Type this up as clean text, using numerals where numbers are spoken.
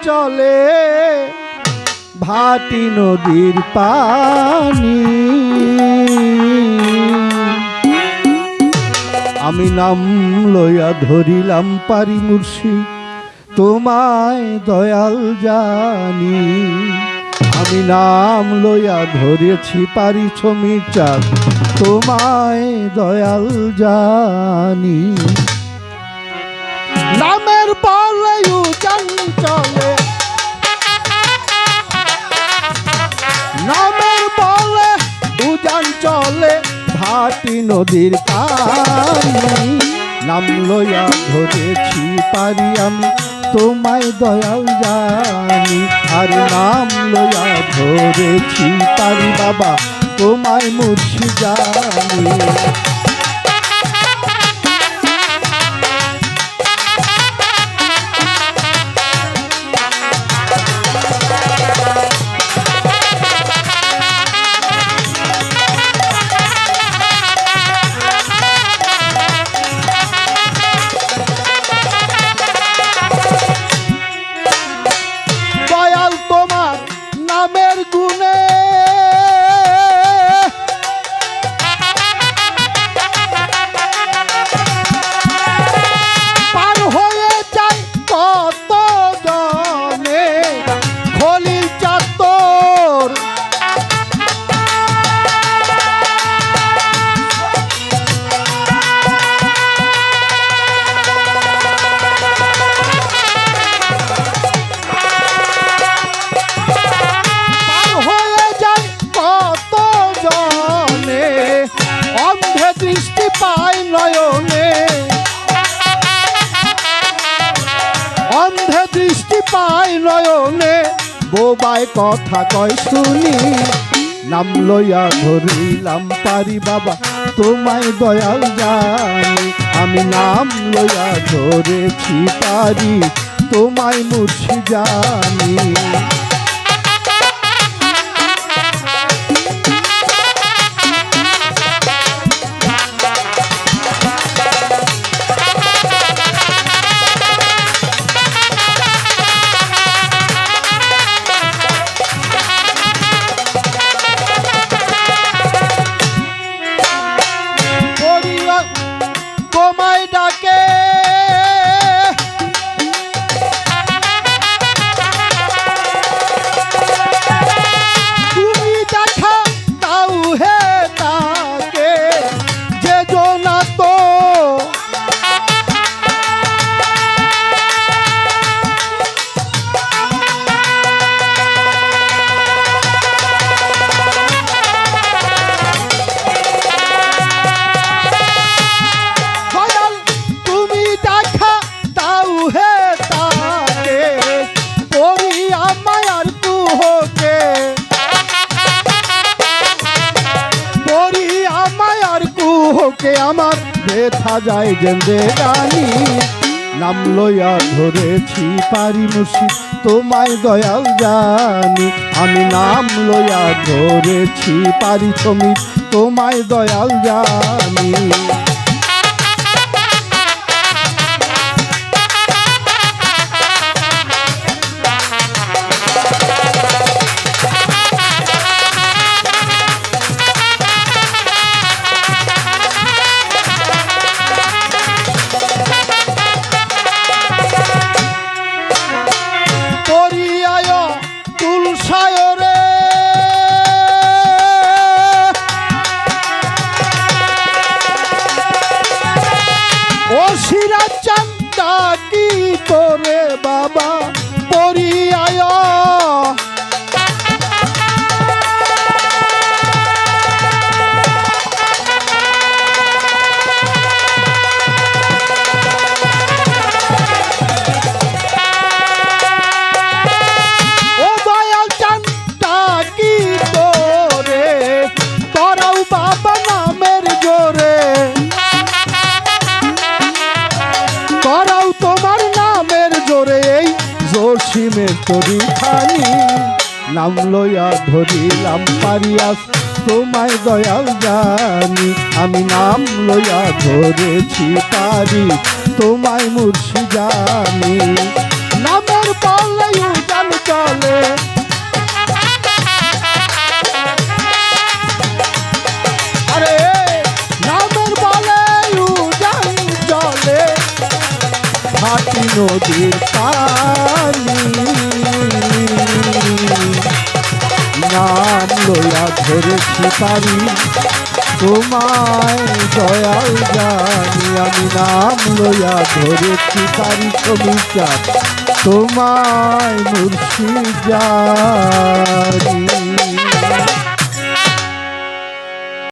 চলে ভাটি নদীর পানি। আমি নাম লইয়া ধরিলাম পারি মুর্শিদ তোমায় দয়াল জানি। আমি নাম লইয়া ধরেছি পারি সমীর চাঁদ তোমায় দয়াল জানি। নামের বলে উজান চলে, নামের বলে উজান চলে ভাটি নদীর পানি। নাম লইয়া ধরেছি পারি আমি তোমায় দয়াল জানি। আর নাম লইয়া ধরেছি পারি বাবা তোমায় মুর্শিদ জানি। নামের গুণে পার হয়ে যায় কত জনে খলিল চাতর। দৃষ্টি পায় নয়নে, অন্ধে দৃষ্টি পায় নয়নে বোবায় কথা কয় শুনি। নাম লইয়া ধরিলাম পারি বাবা তোমায় দয়াল জানি। আমি নাম লইয়া ধরেছি পারি তোমায় মুর্শিদ জানি। তোমায় ডাকে তুমি দেখা দাও হে তাকে যে জনা তো কে আমার ব্যথা যায় জেন্দে গানি। নাম লইয়া ধরেছি পারি মুর্শিদ তোমায় দয়াল জানি। আমি নাম লইয়া ধরেছি পারি সমীর তোমায় দয়াল জানি। ডাকি তোরে বাবা পরিয়ায় ও দয়াল চান ডাকি তোরে তোরাও বাবা নামের জোরে তোমার নামের জোরে এই জসিমের তরি খানি। নাম লইয়া ধরিলাম পারিয়াস তোমায় দয়াল জানি। আমি নাম লইয়া ধরেছি পারি তোমায় মুর্শিদ জানি। নামের বলে চলে আরে নামের বলে উজান চলে ঘাটি নদীর পানি নাম লইয়া ধরেছি পারি তোমায় দয়াল জানি আমি নাম লইয়া ধরেছি পারি কবিতা তোমায় মুর্শিদ জানি